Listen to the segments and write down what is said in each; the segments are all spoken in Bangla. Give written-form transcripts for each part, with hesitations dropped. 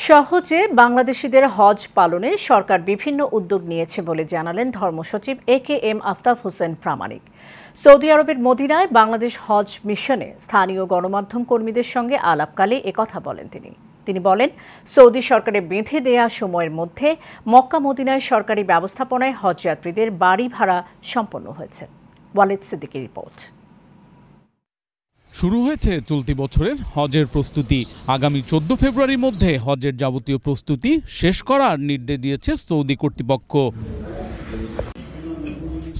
সহজে বাংলাদেশিদের হজ পালনে সরকার বিভিন্ন উদ্যোগ নিয়েছে বলে জানালেন ধর্মসচিব AKM আফতাব হোসেন প্রামাণিক। সৌদি আরবের মদিনায় বাংলাদেশ হজ মিশনে স্থানীয় গণমাধ্যম কর্মীদের সঙ্গে আলাপকালে একথা বলেন তিনি বলেন, সৌদি সরকারের বেঁধে দেয়া সময়ের মধ্যে মক্কা মদিনায় সরকারি ব্যবস্থাপনায় হজযাত্রীদের বাড়ি ভাড়া সম্পন্ন হয়েছে। ওয়ালিদ সিদ্দিকীর রিপোর্ট। শুরু হয়েছে চলতি বছরের হজের প্রস্তুতি। আগামী 14 ফেব্রুয়ারির মধ্যে হজের যাবতীয় প্রস্তুতি শেষ করার নির্দেশ দিয়েছে সৌদি কর্তৃপক্ষ।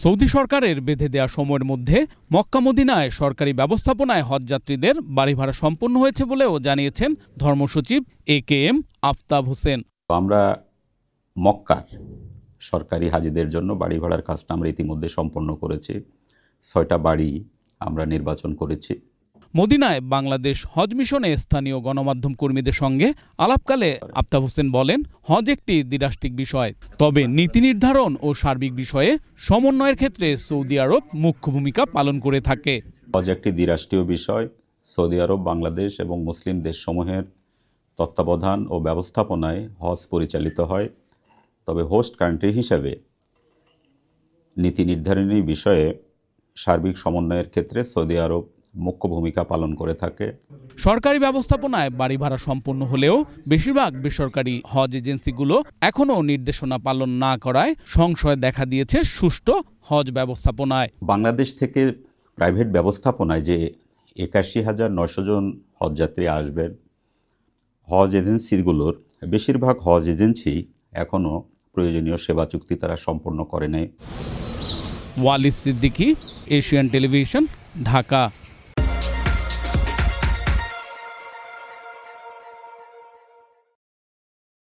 সৌদি সরকারের বেঁধে দেওয়া সময়ের মধ্যে মক্কা মদিনায় সরকারি ব্যবস্থাপনায় হজযাত্রীদের বাড়ি ভাড়া সম্পন্ন হয়েছে বলেও জানিয়েছেন ধর্মসচিব AKM আফতাব হোসেন। আমরা মক্কার সরকারি হাজিদের জন্য বাড়ি ভাড়ার কাজটা আমরা ইতিমধ্যে সম্পন্ন করেছি। 6টা বাড়ি আমরা নির্বাচন করেছি। মদিনায় বাংলাদেশ হজ মিশনে স্থানীয় গণমাধ্যম কর্মীদের সঙ্গে আলাপকালে আফতাব হোসেন বলেন, হজ একটি দ্বিরাষ্ট্রিক বিষয়, তবে নীতি নির্ধারণ ও সার্বিক বিষয়ে সমন্বয়ের ক্ষেত্রে সৌদি আরব মুখ্য ভূমিকা পালন করে থাকে। হজ একটি দ্বিরাষ্ট্রীয় বিষয়। সৌদি আরব, বাংলাদেশ এবং মুসলিম দেশসমূহের তত্ত্বাবধান ও ব্যবস্থাপনায় হজ পরিচালিত হয়। তবে হোস্ট কান্ট্রি হিসেবে নীতি নির্ধারণী বিষয়ে সার্বিক সমন্বয়ের ক্ষেত্রে সৌদি আরব মুখ্য ভূমিকা পালন করে থাকে। সরকারি ব্যবস্থাপনায় বাড়ি ভাড়া সম্পন্ন হলেও বেশিরভাগ বেসরকারি হজ এজেন্সিগুলো এখনও নির্দেশনা পালন না করায় সংশয় দেখা দিয়েছে সুষ্ঠু হজ ব্যবস্থাপনায়। বাংলাদেশ থেকে প্রাইভেট ব্যবস্থাপনায় যে 81,900 জন হজযাত্রী আসবেন, হজ এজেন্সিগুলোর বেশিরভাগ হজ এজেন্সি এখনও প্রয়োজনীয় সেবা চুক্তি তারা সম্পন্ন করে নাই। Walid Siddiqui, Asian television, Dhaka.